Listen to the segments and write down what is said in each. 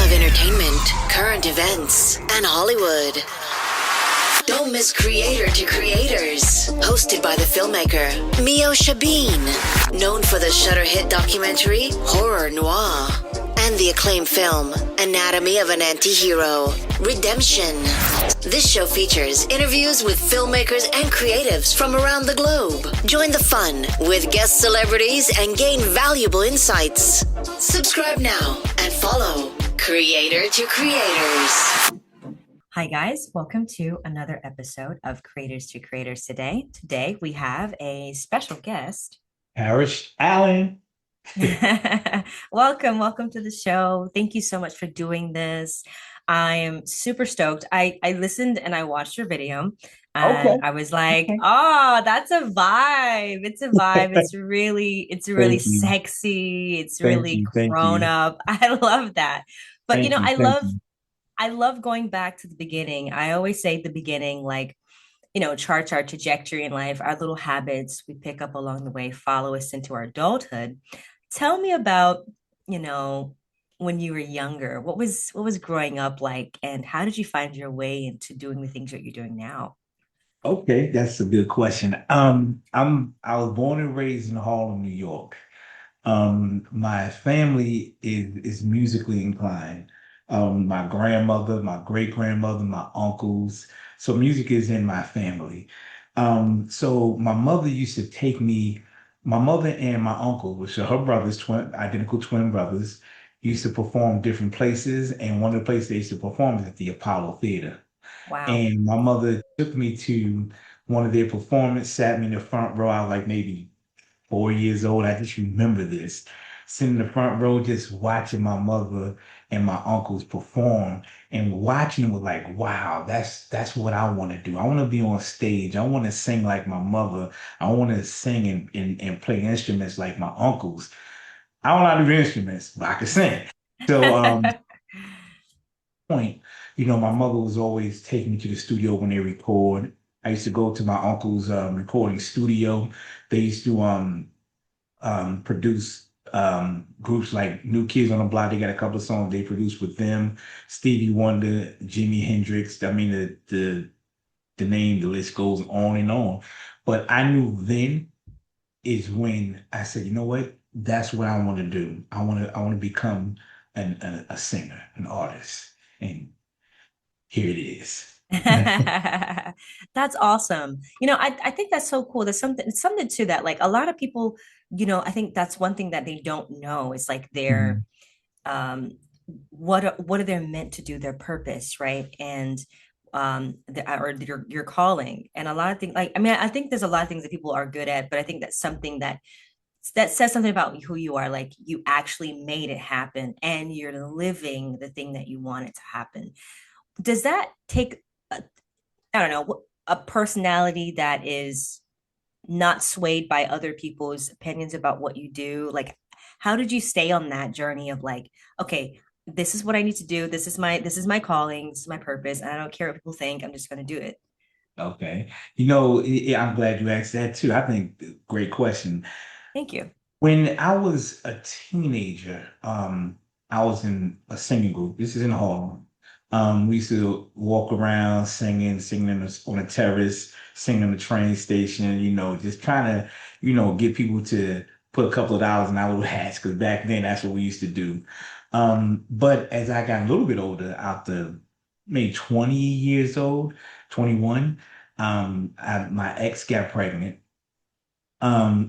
of entertainment, current events, and Hollywood. Don't miss Creator to Creators, hosted by the filmmaker Meosha, known for the Shudder hit documentary Horror Noir and the acclaimed film Anatomy of an Anti-Hero, Redemption. This show features interviews with filmmakers and creatives from around the globe. Join the fun with guest celebrities and gain valuable insights. Subscribe now and follow Creator to Creators. Hi guys, welcome to another episode of Creators to Creators today. Today we have a special guest. Parrish Allen. Welcome to the show. Thank you so much for doing this. I am super stoked. I listened and I watched your video and Okay. I was like, oh, that's a vibe. It's a vibe. It's really Thank you. sexy. It's Thank really you. Thank grown you. up. I love that. But Thank you. I love going back to the beginning. I always say the beginning, like, charts our trajectory in life, our little habits we pick up along the way follow us into our adulthood. Tell me about, when you were younger, what was growing up like, and how did you find your way into doing the things that you're doing now? Okay, that's a good question. I was born and raised in Harlem, New York. My family is musically inclined. My grandmother, my great grandmother, my uncles. So music is in my family. So my mother used to take me, my mother and my uncle, which are her brothers, identical twin brothers, used to perform different places. And one of the places they used to perform is at the Apollo Theater. Wow. And my mother took me to one of their performances, sat me in the front row. I was like maybe 4 years old. I just remember this. Sitting in the front row, just watching my mother and my uncles perform and watching them was like, wow, that's what I want to do. I want to be on stage. I want to sing like my mother. I want to sing and play instruments like my uncles. I don't know how to do instruments, but I can sing. So point, my mother was always taking me to the studio when they record. I used to go to my uncle's recording studio. They used to produce groups like New Kids on the Block. They got a couple of songs they produced with them. Stevie Wonder, Jimi Hendrix. I mean, the name, the list goes on and on. But I knew then is when I said, you know what? That's what I want to do. I want to become a singer, an artist. And here it is. That's awesome. I think that's so cool. There's something to that. Like a lot of people, I think that's one thing that they don't know is like their Mhm. what are they meant to do, their purpose, right? And or your calling. And a lot of things, like, I mean, I think there's a lot of things that people are good at, but I think that's something that says something about who you are. Like you actually made it happen and you're living the thing that you want it to happen. Does that take I don't know, a personality that is not swayed by other people's opinions about what you do? Like, how did you stay on that journey of like, okay, this is what I need to do. This is my calling. This is my purpose. And I don't care what people think. I'm just going to do it. Okay. I'm glad you asked that too. I think great question. Thank you. When I was a teenager, I was in a singing group. This is in Harlem. We used to walk around singing on a terrace, singing on the train station, just trying to, get people to put a couple of dollars in our little hats, because back then that's what we used to do. But as I got a little bit older, out the maybe 20 years old, 21, my ex got pregnant.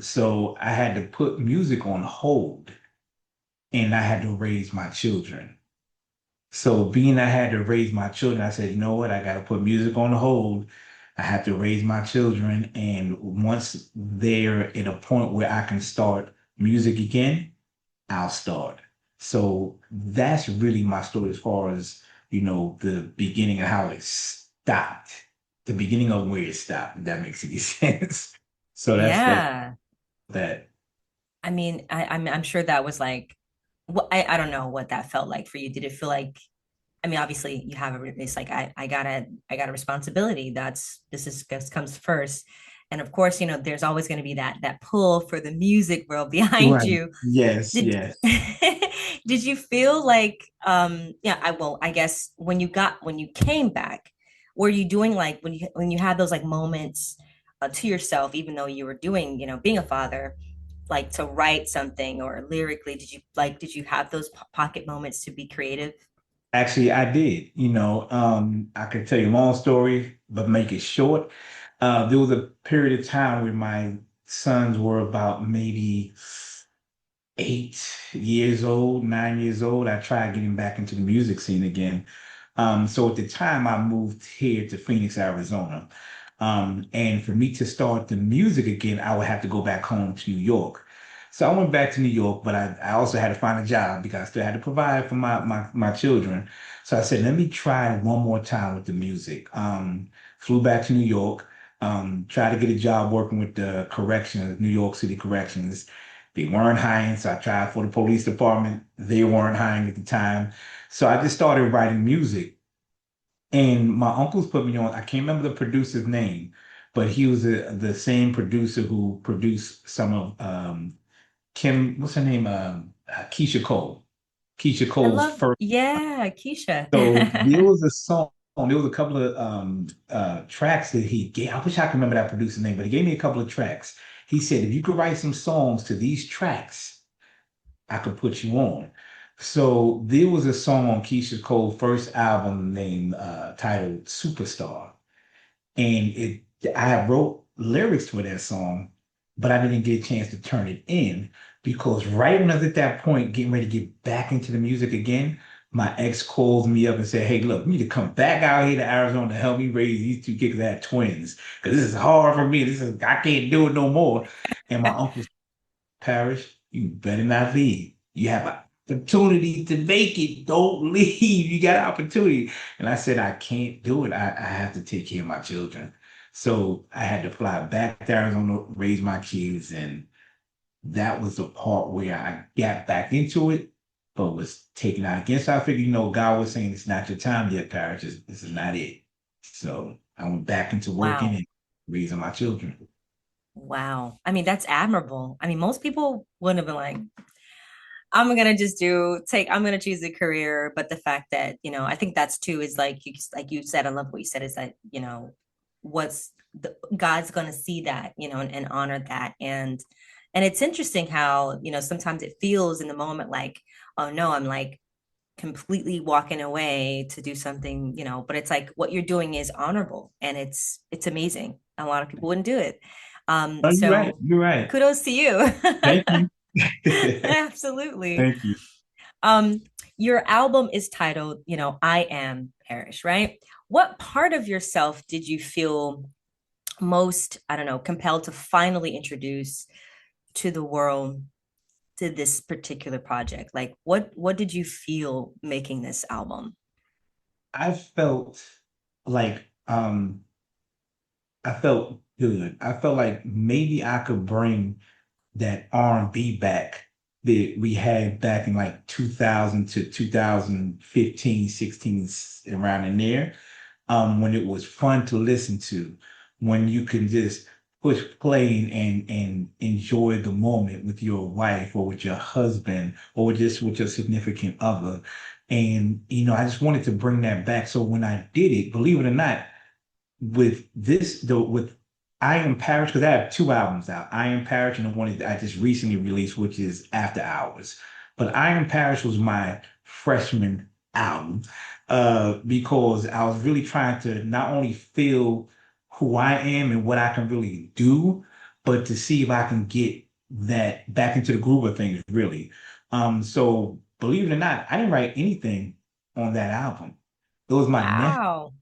So I had to put music on hold and I had to raise my children. So being I had to raise my children, I said, you know what? I got to put music on hold. I have to raise my children. And once they're at a point where I can start music again, I'll start. So that's really my story as far as, the beginning of how it stopped, the beginning of where it stopped, if that makes any sense. So that's Yeah. that. I mean, I'm sure that was like, I don't know what that felt like for you. Did it feel like, I mean, obviously you have it's like, I got a responsibility. This comes first. And of course, there's always going to be that pull for the music world behind Right. you. Yes, Did yes. Did you feel like yeah, I guess when you came back, were you doing like when you had those like moments to yourself, even though you were doing, being a father, like to write something or lyrically, did you have those pocket moments to be creative? Actually, I did. I could tell you a long story, but make it short. There was a period of time where my sons were about maybe 8 years old, 9 years old. I tried getting back into the music scene again. So at the time, I moved here to Phoenix, Arizona. And for me to start the music again, I would have to go back home to New York. So I went back to New York, but I also had to find a job because I still had to provide for my children. So I said, let me try one more time with the music. Flew back to New York, tried to get a job working with the corrections, New York City Corrections. They weren't hiring, so I tried for the police department. They weren't hiring at the time. So I just started writing music. And my uncles put me on, I can't remember the producer's name, but he was the same producer who produced some of what's her name? Keisha Cole. Keisha I Cole's love, first. yeah, Keisha. So there was a song, there was a couple of tracks that he gave. I wish I could remember that producer's name, but he gave me a couple of tracks. He said, if you could write some songs to these tracks, I could put you on. So there was a song on Keisha Cole's first album named titled Superstar. And I wrote lyrics for that song, but I didn't get a chance to turn it in because right when I was at that point, getting ready to get back into the music again, my ex calls me up and said, hey, look, you need to come back out here to Arizona to help me raise these two kids that have twins. Because this is hard for me. I can't do it no more. And my uncle Parrish, you better not leave. You have an opportunity to make it. Don't leave. You got an opportunity. And I said, I can't do it. I have to take care of my children. So I had to fly back to Arizona, raise my kids. And that was the part where I got back into it, but was taken out again. So I figured, God was saying, it's not your time yet, Parrish. This is not it. So I went back into working Wow. and raising my children. Wow. I mean, that's admirable. I mean, most people wouldn't have been like, I'm gonna choose a career. But the fact that, I think that's too is like you said, I love what you said, is that, God's gonna see that, and honor that. And it's interesting how, sometimes it feels in the moment like, oh no, I'm like completely walking away to do something, but it's like what you're doing is honorable and it's amazing. A lot of people wouldn't do it. Oh, you're right. So You're right. kudos to you. Thank you. Absolutely. Thank you. Um, your album is titled, I Am Parrish, right? What part of yourself did you feel most, I don't know, compelled to finally introduce to the world, to this particular project? Like what did you feel making this album? I felt like I felt good. I felt like maybe I could bring that R&B back that we had back in like 2000 to 2015, 16, around in there, when it was fun to listen to, when you can just push play and enjoy the moment with your wife or with your husband or just with your significant other. And, I just wanted to bring that back. So when I did it, believe it or not, with this though with I Am Parrish, because I have two albums out. I Am Parrish and the one that I just recently released, which is After Hours. But I Am Parrish was my freshman album, because I was really trying to not only feel who I am and what I can really do, but to see if I can get that back into the groove of things, really. So believe it or not, I didn't write anything on that album. It was Wow.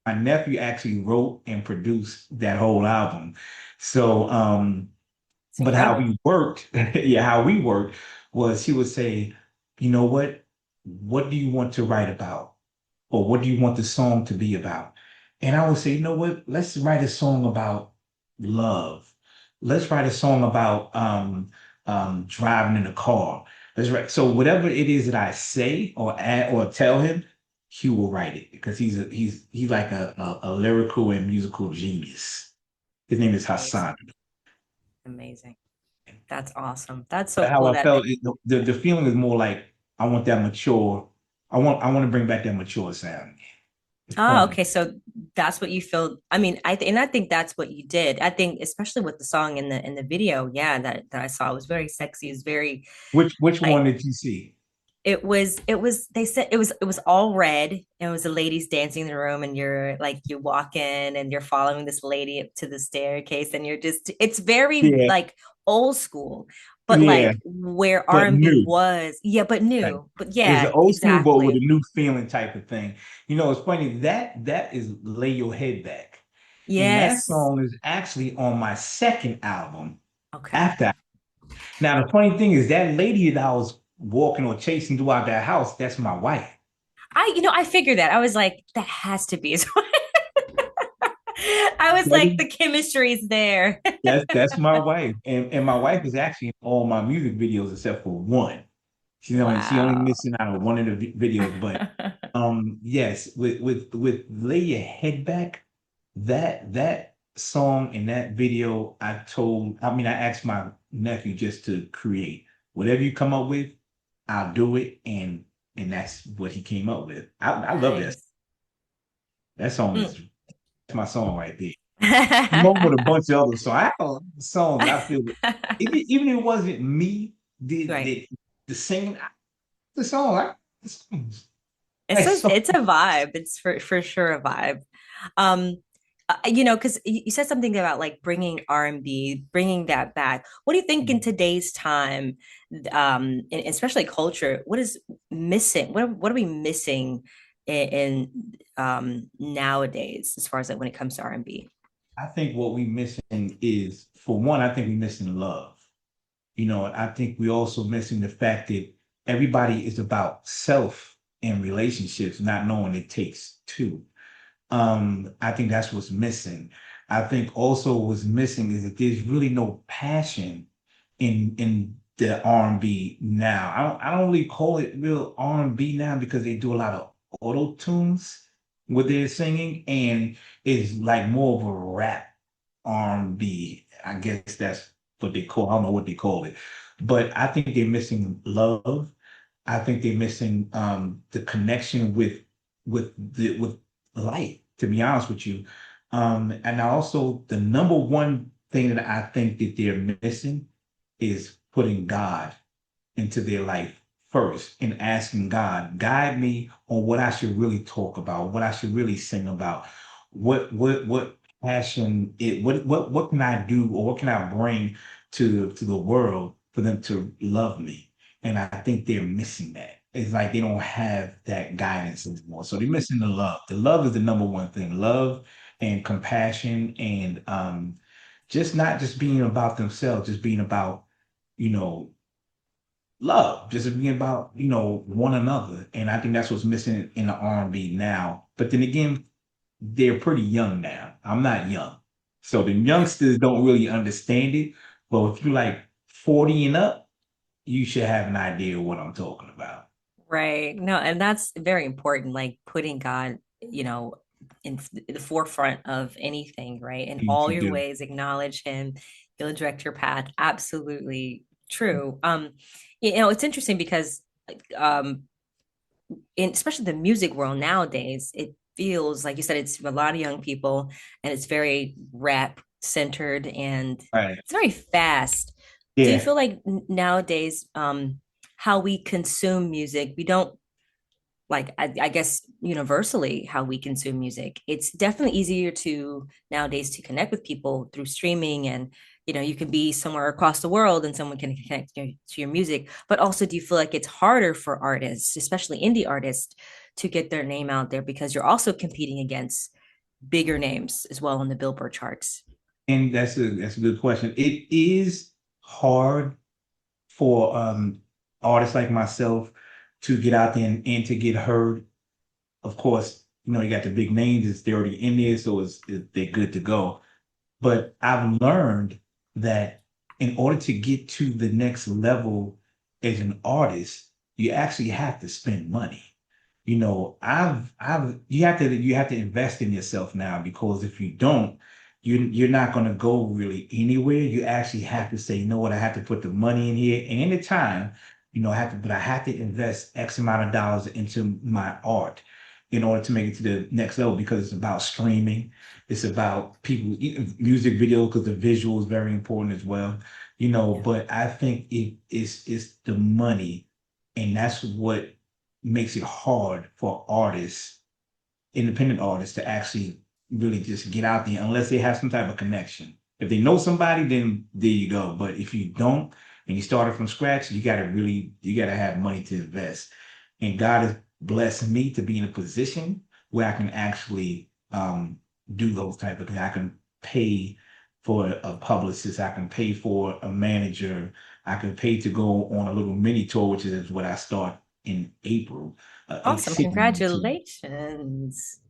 my nephew actually wrote and produced that whole album. So, It's but how incredible. we worked, yeah, how we worked was he would say, you know what? What do you want to write about? Or what do you want the song to be about? And I would say, you know what? Let's write a song about love. Let's write a song about driving in a car. Let's write. So whatever it is that I say or add or tell him, he will write it because he's like a lyrical and musical genius. His name is Amazing. Hassan. Amazing. That's awesome. That's so How cool I that felt, the feeling is more like I want that mature. I want to bring back that mature sound. It's Oh, corny. okay. So that's what you feel. I mean, and I think that's what you did. I think especially with the song in the video, yeah, that I saw, it was very sexy. It was very Which one like did you see? it was they said it was all red, and it was the ladies dancing in the room, and you're like you walk in and you're following this lady up to the staircase, and you're just it's very Yeah, like old school, but yeah, like where but R&B new. was, yeah, but Right. new. But It's yeah, an old school boat with a exactly. new feeling type of thing. It's funny that is Lay Your Head Back. And that Yes. song is actually on my second album Okay. after. Now, the funny thing is that lady that I was walking or chasing throughout that house, that's my wife. I figured that. I was like, that has to be his wife. I was That like, is, the chemistry is there. that's my wife. And my wife is actually in all my music videos except for one. She only Wow. missing out on one of the videos, but yes, with Lay Your Head Back, that song and that video, I asked my nephew just to create whatever you come up with, I'll do it, and that's what he came up with. I love that. Nice. That song is Mm. that's my song right there. Along with a bunch of other songs. I have a lot of songs I feel even if it wasn't me Right. did the singing, the song, the songs. It's Like a so it's a vibe. It's for sure a vibe. Um, because you said something about like bringing R&B, bringing that back. What do you think in today's time, and especially culture, what is missing? What are we missing in nowadays as far as like when it comes to R&B? I think what we missing is, for one, I think we missing love. I think we also missing the fact that everybody is about self and relationships, not knowing it takes two. I think that's what's missing. I think also what's missing is that there's really no passion in the R&B now. I don't really call it real R&B now because they do a lot of auto tunes with their singing, and it's like more of a rap R&B. I guess that's what they call. I don't know what they call it, but I think they're missing love. I think they're missing the connection with life. To be honest with you, and also the number one thing that I think that they're missing is putting God into their life first and asking God, guide me on what I should really talk about, what I should really sing about, what passion what can I do or what can I bring to the world for them to love me? And I think they're missing that. It's like they don't have that guidance anymore. So they're missing the love. The love is the number one thing. Love and compassion and just not just being about themselves, just being about, you know, love, just being about, one another. And I think that's what's missing in the R&B now. But then again, they're pretty young now. I'm not young. So the youngsters don't really understand it. But if you're like 40 and up, you should have an idea of what I'm talking about. Right. No, and that's very important, like putting God, in the forefront of anything, right? In You all should your do. ways, acknowledge him, he'll direct your path. Absolutely true. It's interesting because um in especially the music world nowadays, it feels like you said it's a lot of young people and it's very rap centered and Right. it's very fast. Do you Yeah. feel like nowadays how we consume music, we don't like I guess universally how we consume music, it's definitely easier to nowadays to connect with people through streaming, and you can be somewhere across the world and someone can connect to your music. But also, do you feel like it's harder for artists, especially indie artists, to get their name out there because you're also competing against bigger names as well on the Billboard charts? And that's a good question. It is hard for artists like myself to get out there and to get heard. Of course, you got the big names, they're already in there, so they're good to go. But I've learned that in order to get to the next level as an artist, you actually have to spend money. You have to invest in yourself now, because if you don't, you're not going to go really anywhere. You actually have to say, you know what, I have to put the money in here and the time I have to, but I have to invest X amount of dollars into my art in order to make it to the next level because it's about streaming. It's about people, music video, because the visual is very important as well. Yeah. But I think it's the money, and that's what makes it hard for artists, independent artists, to actually really just get out there unless they have some type of connection. If they know somebody, then there you go. But if you don't and you started from scratch, you gotta have money to invest. And God has blessed me to be in a position where I can actually do those type of things. I can pay for a publicist, I can pay for a manager, I can pay to go on a little mini tour, which is what I start in April. A Awesome. city mini tour. Congratulations.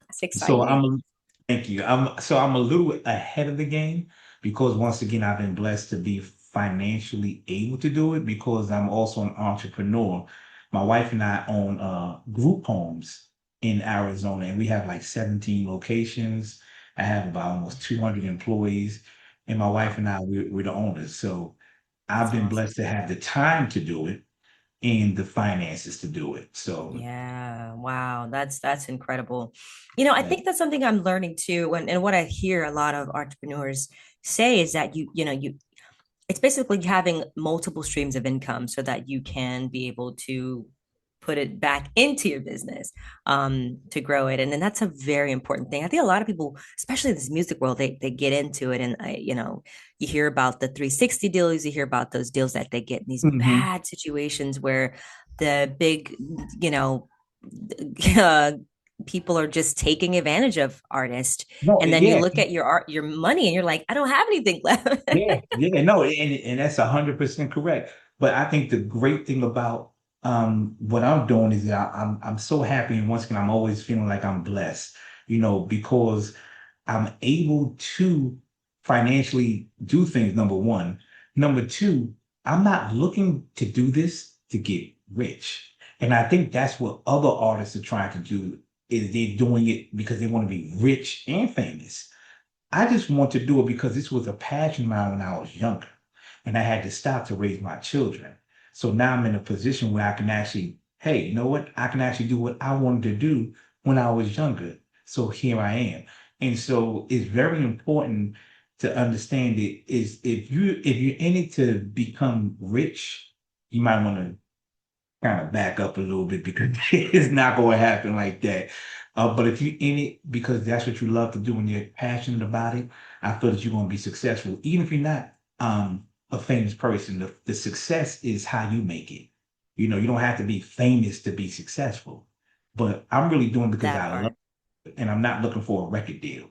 That's So exciting. thank you. I'm a little ahead of the game because once again I've been blessed to be financially able to do it because I'm also an entrepreneur. My wife and I own group homes in Arizona and we have like 17 locations. I have about almost 200 employees and my wife Wow. and we're the owners. So I've That's been awesome. blessed to have the time to do it and the finances to do it. So Yeah, wow, that's incredible. I yeah. think that's something I'm learning too, and what I hear a lot of entrepreneurs say is that you it's basically having multiple streams of income so that you can be able to put it back into your business to grow it. And then that's a very important thing. I think a lot of people, especially in this music world, they get into it and you hear about the 360 deals, you hear about those deals that they get in these Mhm. bad situations where the big, you know, uh, people are just taking advantage of artists. No, And then you yeah, look at your art, your money, and you're like, I don't have anything left. yeah, no, and that's 100% correct. But I think the great thing about what I'm doing is that I'm so happy, and once again, I'm always feeling like I'm blessed, because I'm able to financially do things, number one. Number two, I'm not looking to do this to get rich. And I think that's what other artists are trying to do, is they're doing it because they want to be rich and famous. I just want to do it because this was a passion of mine when I was younger, and I had to stop to raise my children. So now I'm in a position where I can actually, hey, you know what? I can actually do what I wanted to do when I was younger. So here I am. And so it's very important to understand it is if you're in it to become rich, you might want to kind of back up a little bit because it's not going to happen like that. But if you're in it because that's what you love to do and you're passionate about it, I feel that you're going to be successful. Even if you're not a famous person, the success is how you make it. You don't have to be famous to be successful. But I'm really doing it because That I love part. it and I'm not looking for a record deal.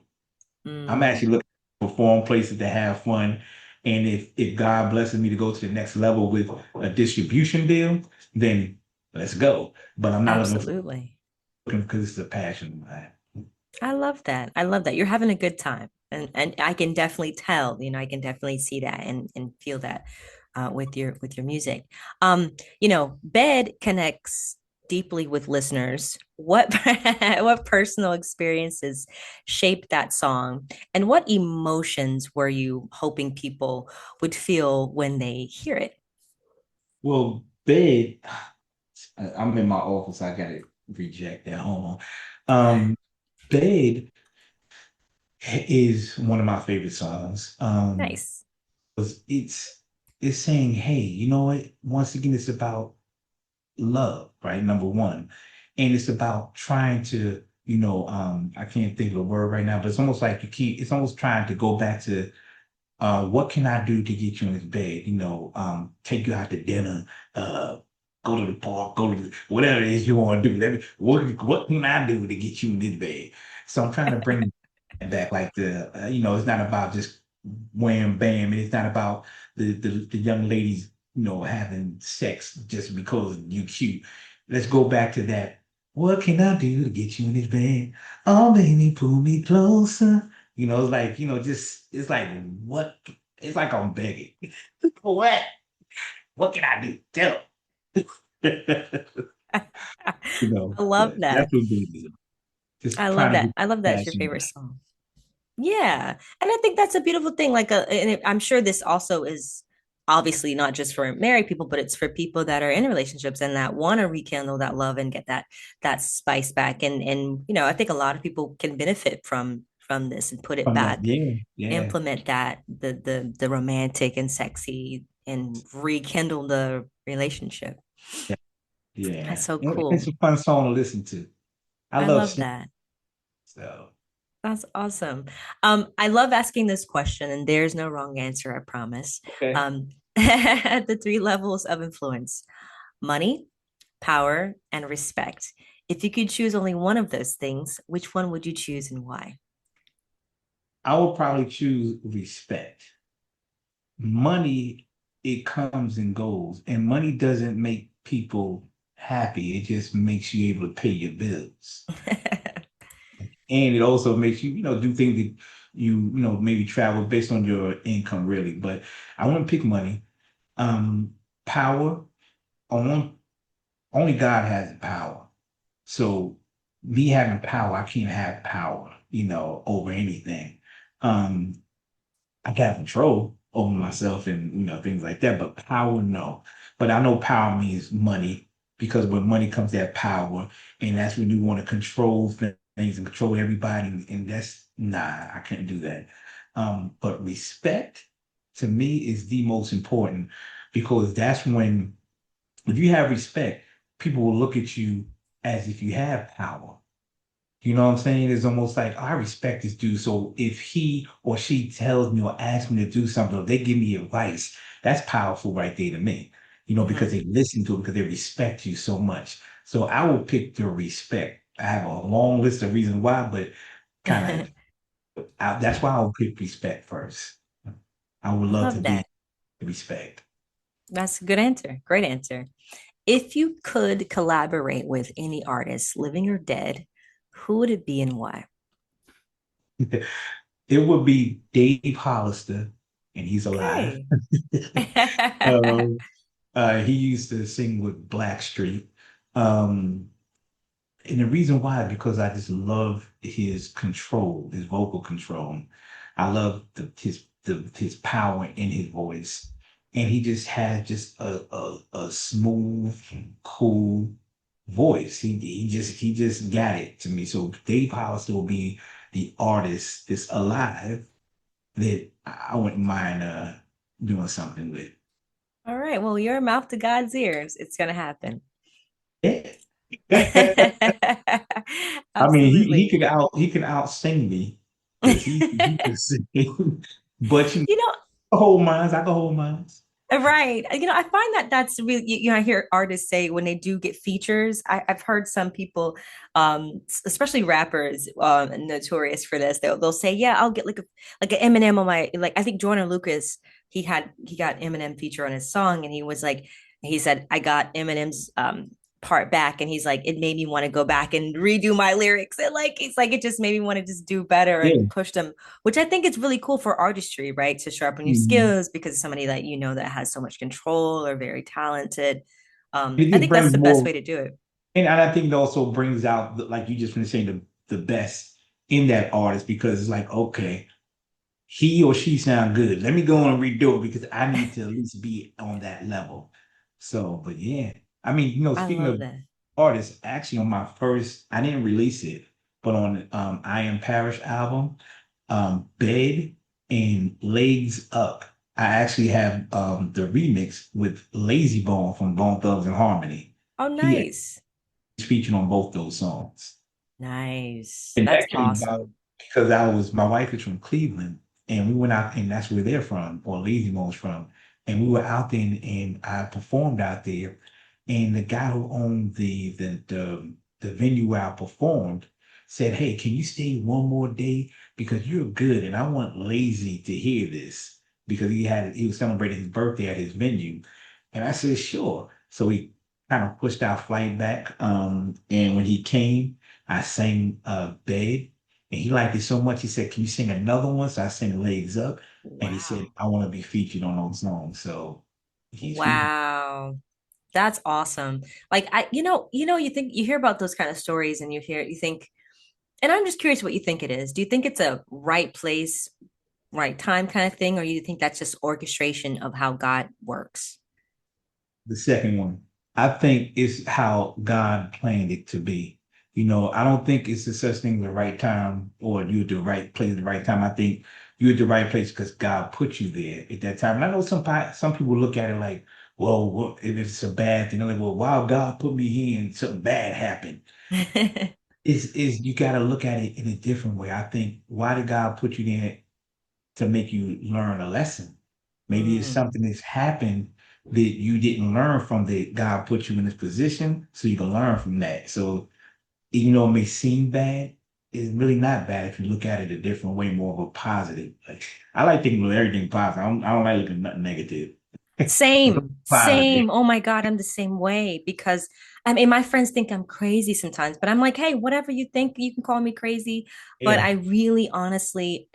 I'm Mm, actually looking to perform places to have fun. And if God blesses me to go to the next level with a distribution deal, then let's go. But I'm not absolutely. looking because it's a passion of mine. I love that. I love that. You're having a good time. And I can definitely tell, I can definitely see that and feel that with your music. Bed connects deeply with listeners. What what personal experiences shaped that song? And what emotions were you hoping people would feel when they hear it? Well, bed, I'm in my office. I got to reject that. Hold on. Bed is one of my favorite songs. Nice. 'Cause it's saying, hey, you know what? Once again, it's about love, right? Number one. And it's about trying to, I can't think of the word right now, but it's almost like it's almost trying to go back to what can I do to get you in this bed? Take you out to dinner, uh, go to the park, go to whatever it is you want to do. What can I do to get you in this bed? So I'm trying to bring it back, like it's not about just wham bam, and it's not about the young ladies, having sex just because you cute. Let's go back to that. What can I do to get you in this bed? Oh, baby, pull me closer. It's like, just it's like what it's like I'm begging. What? What can I do? Tell I love but that. that's what it is. I Just love trying to that. get I love that's your passion favorite back. song. Yeah. And I think that's a beautiful thing. And I'm sure this also is obviously not just for married people, but it's for people that are in relationships and that want to rekindle that love and get that spice back. And I think a lot of people can benefit from this and put it From that, back, yeah, yeah, implement that the romantic and sexy and rekindle the relationship. yeah, yeah. That's so And it's cool. a fun song to listen to. I I love love singing, that. so That's awesome. I love asking this question, and there's no wrong answer, I promise. okay. The three levels of influence: money, power, and respect. If you could choose only one of those things, which one would you choose and why? I would probably choose respect. Money, it comes and goes, and money doesn't make people happy. It just makes you able to pay your bills. And it also makes you, do things that maybe travel based on your income, really. But I want to pick money. Um, Power, I want only God has power. So me having power, I can't have power, over anything. Um, I can have control over myself and things like that, but power, no. But I know power means money because with money comes that power, and that's when you want to control things and control everybody, and that's nah, I can't do that. But respect to me is the most important because that's when if you have respect, people will look at you as if you have power. You know what I'm saying? It's almost like I respect this dude. So if he or she tells me or asks me to do something, or they give me advice, that's powerful right there to me. Because Mhm. they listen to it because they respect you so much. So I will pick the respect. I have a long list of reasons why, but kind of that's why I'll pick respect first. I would I love to love be that. respect. That's a good answer. Great answer. If you could collaborate with any artist, living or dead, who would it be and why? It would be Dave Hollister, and he's alive. Okay. Um, he used to sing with Blackstreet. Um, and the reason why, because I just love his control, his vocal control. I love his power in his voice. And he just had just a smooth, cool voice. He just got it to me. So Dave Hollister will be the artist that's alive that I wouldn't mind doing something with. All right. Well, your mouth to God's ears. It's going to happen. Yeah. I mean, he Absolutely. could out sing me because he can sing. But You know, I can hold minds. I can hold minds. right. I find that that's really, I hear artists say when they do get features, I've heard some people, especially rappers, notorious for this. They'll say, yeah, I'll get like an Eminem on my, like, I think Jordan Lucas, he got Eminem feature on his song and he said, I got Eminem's, part back and he's like it made me want to go back and redo my lyrics and like it's like it just made me want to just do better Yeah. and push them, which I think is really cool for artistry, right? To sharpen your Mhm. skills because somebody that that has so much control or very talented. It I just think that's brings the best more, way to do it. and I think it also brings out, like you just finished saying, the best in that artist because it's like, okay, he or she sound good. Let me go on and redo it because I need to at least be on that level. So, but yeah, I mean, I speaking love of that. artists, actually on my first, I didn't release it, but on I Am Parrish album, Bed and Legs Up, I actually have the remix with Lazy Bone from Bone Thugs and Harmony. Oh, He is nice. featured on both those songs. Nice. And That's that came about awesome. because my wife is from Cleveland and we went out and that's where they're from, or Lazy Bone's from. And we were out there and I performed out there. And the guy who owned the venue where I performed said, "Hey, can you stay one more day? Because you're good. And I want Lazy to hear this because he was celebrating his birthday at his venue." And I said, sure. So we kind of pushed our flight back. And when he came, I sang Bed, and he liked it so much. He said, "Can you sing another one?" So I sang Legs Up, and he said, Wow. "I want to be featured on those songs." So he's featured. Wow. That's awesome. Like you think you hear about those kind of stories and you think, and I'm just curious what you think it is. Do you think it's a right place right time kind of thing, or you think that's just orchestration of how God works? The second one, I think it's how God planned it to be. You know, I don't think it's a such thing as the right time or you at the right place at the right time. I think you're at the right place because God put you there at that time. And I know some people look at it like, well, what, if it's a bad thing, they're like, well, wow, God put me here and something bad happened. Is you got to look at it in a different way. I think why did God put you there to make you learn a lesson? Maybe it's Mm, something that's happened that you didn't learn from that God put you in this position, so you can learn from that. So even though it may seem bad, it's really not bad if you look at it a different way, more of a positive. Like I like thinking of everything positive. I don't like looking at nothing negative. same, Positive. same. Oh my God, I'm the same way because I mean, my friends think I'm crazy sometimes, but I'm like, hey, whatever you think, you can call me crazy. But Yeah. I really, honestly,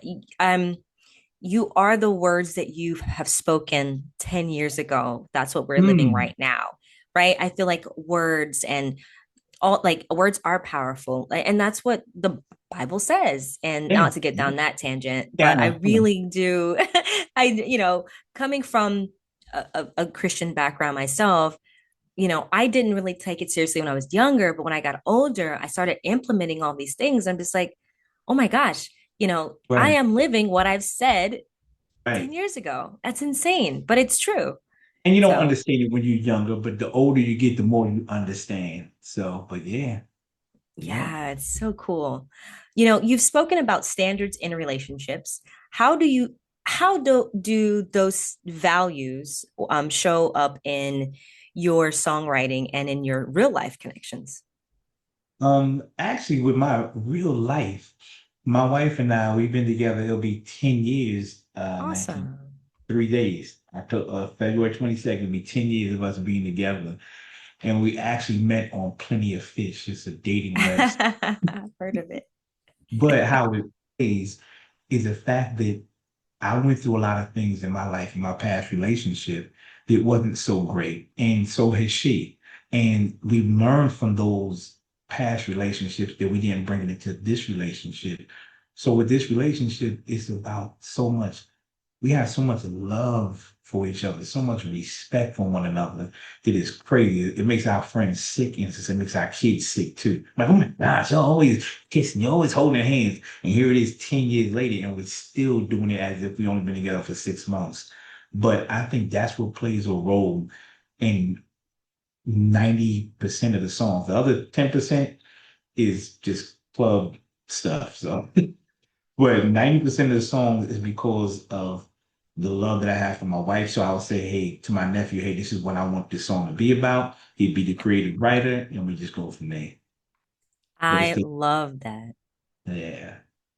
you are the words that you have spoken 10 years ago. That's what we're living Mm. right now, right? I feel like words and all like words are powerful. And that's what the Bible says. And Yeah. not to get Yeah. down that tangent, but I Come on. really do. Coming from a Christian background myself, I didn't really take it seriously when I was younger, but when I got older, I started implementing all these things. I'm just like, oh my gosh, I Right. am living what I've said 10 Right. years ago. That's insane, but it's true. And you don't So, understand it when you're younger, but the older you get, the more you understand. So, but yeah, yeah. yeah, it's so cool. You've spoken about standards in relationships. How do those values show up in your songwriting and in your real life connections? Actually, with my real life, my wife and I, we've been together. It'll be 10 years, in Awesome. 3 days. February 22nd, it'll be 10 years of us being together. And we actually met on Plenty of Fish. It's a dating website. I've heard of it. But how it plays is the fact that I went through a lot of things in my life, in my past relationship, that wasn't so great. And so has she. And we learned from those past relationships that we didn't bring it into this relationship. So with this relationship, it's about so much we have so much love for each other, so much respect for one another that is crazy. It makes our friends sick, and it makes our kids sick too. Like, oh my gosh, you're always kissing, you're always holding hands. And here it is 10 years later, and we're still doing it as if we only been together for 6 months. But I think that's what plays a role in 90% of the songs. The other 10% is just club stuff. So but 90% of the songs is because of the love that I have for my wife. So I would say, hey, to my nephew, hey, this is what I want this song to be about. He'd be the creative writer, and we just go from there. But it's I the love that. yeah.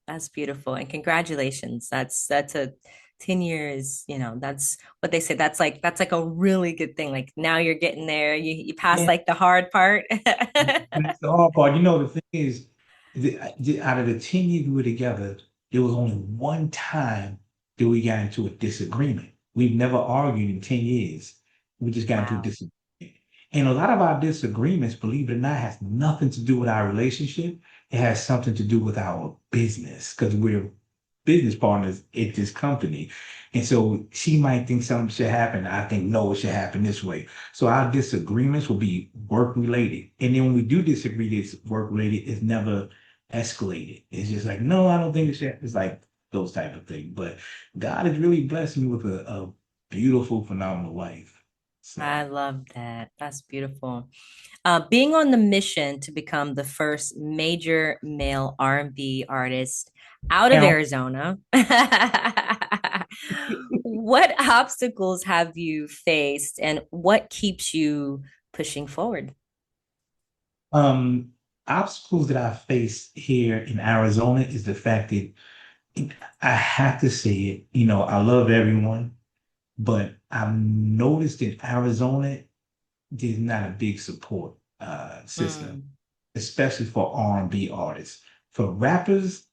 That's beautiful. And congratulations. That's a 10 years, that's what they say. That's like a really good thing. Like now you're getting there. You passed Yeah, like the hard part. that's the hard part. You know, the thing is, out of the 10 years we were together, there was only one time that we got into a disagreement. We've never argued in 10 years. We just got into a Wow. disagreement. And a lot of our disagreements, believe it or not, has nothing to do with our relationship. It has something to do with our business because we're business partners at this company. And so she might think something should happen. I think, no, it should happen this way. So our disagreements will be work related. And then when we do disagree, it's work related. It's never escalated. It's just like, no, I don't think it should. It's like those type of things. But God has really blessed me with a beautiful, phenomenal life. I So. love that. That's beautiful. Being on the mission to become the first major male R&B artist out of Arizona, what obstacles have you faced and what keeps you pushing forward? Um, Obstacles that I face here in Arizona is the fact that I have to say it, I love everyone, but I've noticed in Arizona, there's not a big support system, Mm, especially for R&B artists. For rappers,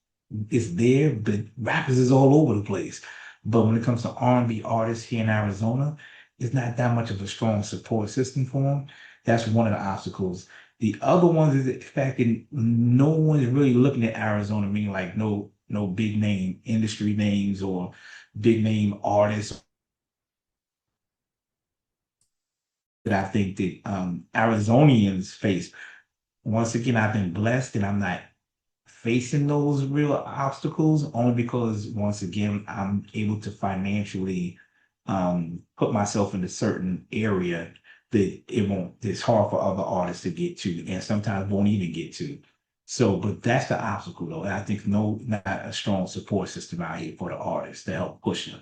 it's there, but rappers is all over the place. But when it comes to R&B artists here in Arizona, it's not that much of a strong support system for them. That's one of the obstacles. The other ones is the fact that no one is really looking at Arizona, meaning like no no big name industry names or big name artists that I think that Arizonians face. Once again, I've been blessed and I'm not facing those real obstacles only because once again, I'm able to financially put myself in a certain area that it's hard for other artists to get to and sometimes won't even get to. So, but that's the obstacle though. I think not a strong support system out here for the artists to help push them.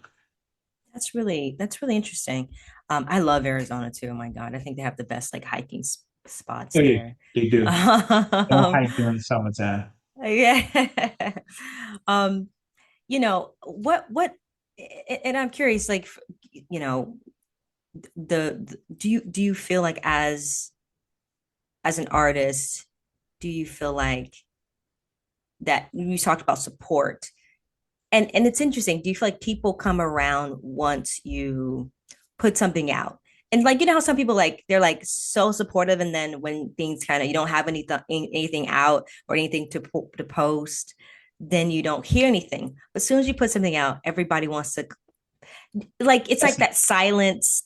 That's really interesting. I love Arizona too. Oh my God, I think they have the best like hiking spots Oh yeah, there. they do. Don't Um, hike during the summertime. yeah. Um, and I'm curious, like, you know, do you feel like as an artist, do you feel like that you talked about support? And it's interesting. Do you feel like people come around once you put something out? And like how some people like they're like so supportive, and then when things kind of you don't have anything out or anything to post, then you don't hear anything. But as soon as you put something out, everybody wants to like it's like That's that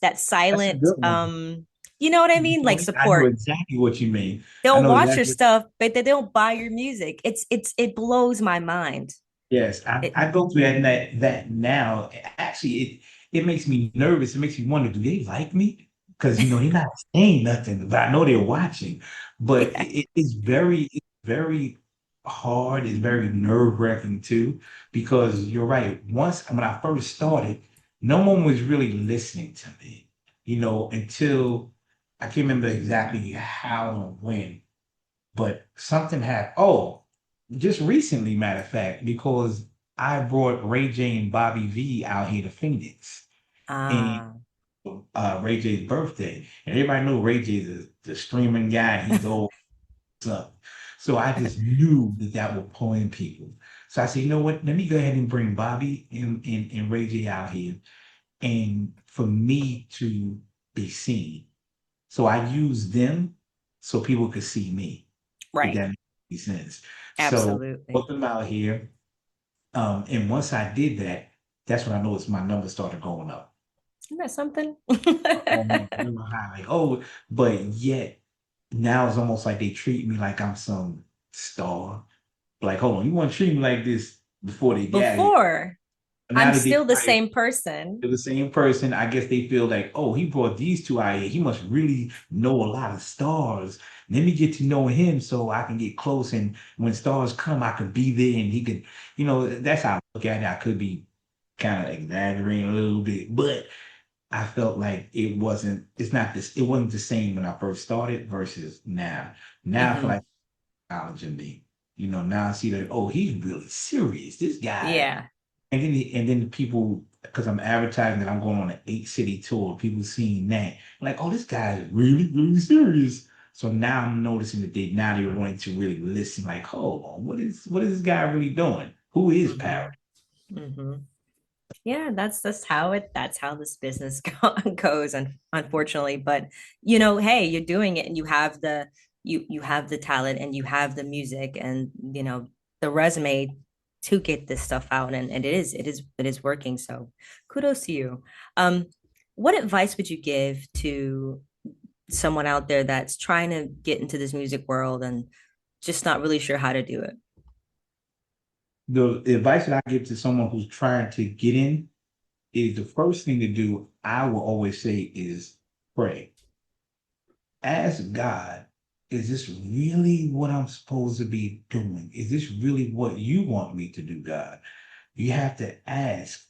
that's a silent good one. you know what I mean? Like I know support. exactly what you mean. I They'll know watch your exactly. stuff, but they don't buy your music. It blows my mind. Yes, It I go through that now. Actually, it makes me nervous. It makes me wonder, do they like me? Because they're not saying nothing, but I know they're watching. But yeah. it's very hard. It's very nerve-wracking too, because you're right. Once when I first started, no one was really listening to me, until I can't remember exactly how and when, but something happened. Oh, just recently, matter of fact, because I brought Ray J and Bobby V out here to Phoenix, and Ah, Ray J's birthday, and everybody know Ray J's the streaming guy. He's old stuff, so I just knew that would pull in people. So I said, you know what? Let me go ahead and bring Bobby and Ray J out here, and for me to be seen. So I used them so people could see me, if right. that makes any sense. So put Absolutely. them out here. And once I did that, that's when I noticed my numbers started going up. Isn't that something? Almost real high. Like, oh, but yet now it's almost like they treat me like I'm some star. Like, hold on, you want to treat me like this before they got here. Before, Now I'm that they still the got here, same person. they're the same person. I guess they feel like, oh, he brought these two out here. He must really know a lot of stars. Let me get to know him so I can get close. And when stars come, I could be there and he could, that's how I look at it. I could be kind of exaggerating a little bit, but I felt like it wasn't the same when I first started versus now. Now I feel Hmm. like knowledge in me. Now I see that, oh, he's really serious. This guy, Yeah. and then the people, because I'm advertising that I'm going on an 8-city tour, people seeing that, like, oh, this guy is really, really serious. So now I'm noticing that they're wanting to really listen, like, hold on, what is this guy really doing? Who is Hmm. Parrish? Hmm. Yeah, that's how this business goes, unfortunately. But hey, you're doing it, and you have the talent, and you have the music, and the resume to get this stuff out, and it is working. So kudos to you. Um, what advice would you give to someone out there that's trying to get into this music world and just not really sure how to do it? The advice that I give to someone who's trying to get in is the first thing to do, I will always say, is pray. Ask God, is this really what I'm supposed to be doing? Is this really what you want me to do, God? You have to ask,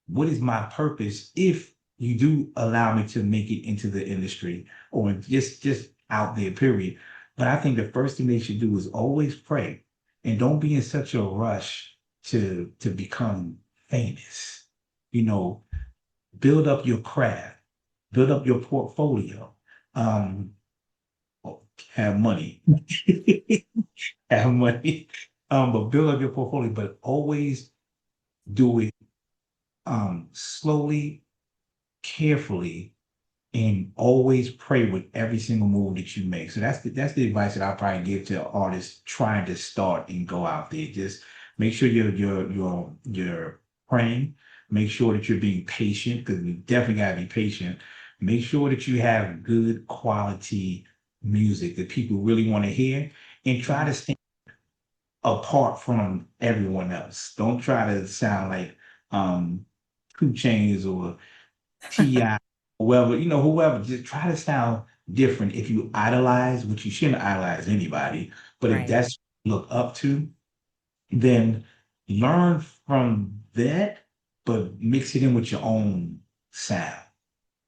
what is my purpose if you do allow me to make it into the industry or just out there, period. But I think the first thing they should do is always pray and don't be in such a rush to become famous. You know, build up your craft, build up your portfolio. Um, have money, have money, but build up your portfolio, but always do it slowly, carefully, and always pray with every single move that you make. So that's the advice that I'll probably give to artists trying to start and go out there. Just Make sure you're praying. Make sure that you're being patient because we definitely gotta be patient. Make sure that you have good quality music that people really want to hear, and try to stay apart from everyone else. Don't try to sound like um 2 Chainz or T.I., whoever, whoever. Just try to sound different. If you idolize, which you shouldn't idolize anybody, but if Right. that's what you look up to, then learn from that, but mix it in with your own sound.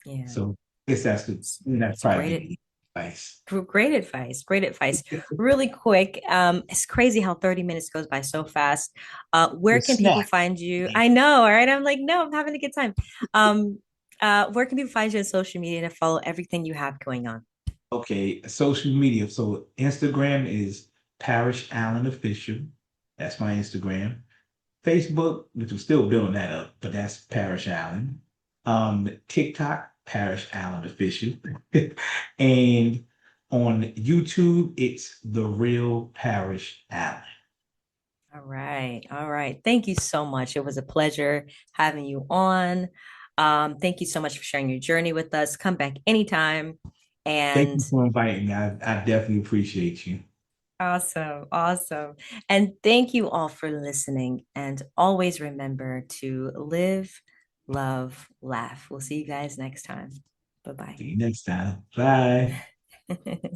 Yeah. So I guess that's It's great. probably the advice. Great advice. Great advice. Really quick. It's crazy how 30 minutes goes by so fast. Where It's can people snap. find you? I know, all right. I'm like, no, I'm having a good time. Um, where can people find you on social media to follow everything you have going on? Okay, social media. So Instagram is Parrish Allen Official. That's my Instagram. Facebook, which I'm still building that up, but that's Parrish Allen. TikTok, Parrish Allen Official. And on YouTube, it's The Real Parrish Allen. All right. All right. Thank you so much. It was a pleasure having you on. Thank you so much for sharing your journey with us. Come back anytime. Thank And you for inviting me. I definitely appreciate you. awesome. Awesome. And thank you all for listening. And always remember to live, love, laugh. We'll see you guys next time. Bye See you next time. Bye. bye.